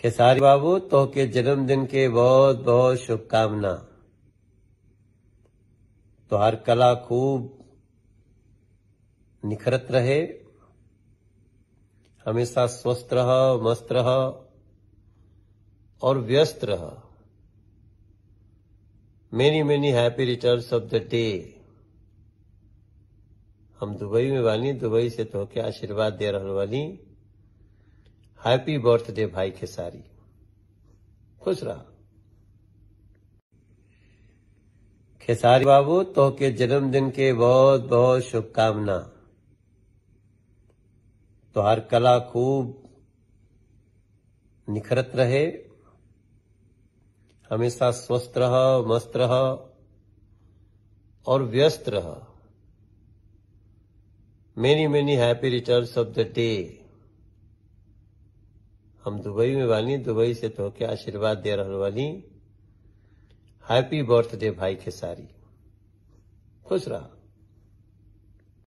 खेसारी बाबू तो के जन्मदिन के बहुत बहुत शुभकामना। तोहार कला खूब निखरत रहे, हमेशा स्वस्थ रह, मस्त रह और व्यस्त रह। Many many happy returns of the day. हम दुबई में बानी, दुबई से तोहके आशीर्वाद दे रहल बानी। हैप्पी बर्थडे भाई खेसारी, खुश रहा। खेसारी बाबू तो के जन्मदिन के बहुत बहुत शुभकामना। तोहार कला खूब निखरत रहे, हमेशा स्वस्थ रह, मस्त रह और व्यस्त रह। Many many happy returns of the day. हम दुबई में बानी, दुबई से तोहके आशीर्वाद दे रहल बानी। हैप्पी बर्थडे भाई खेसारी, खुश रहा।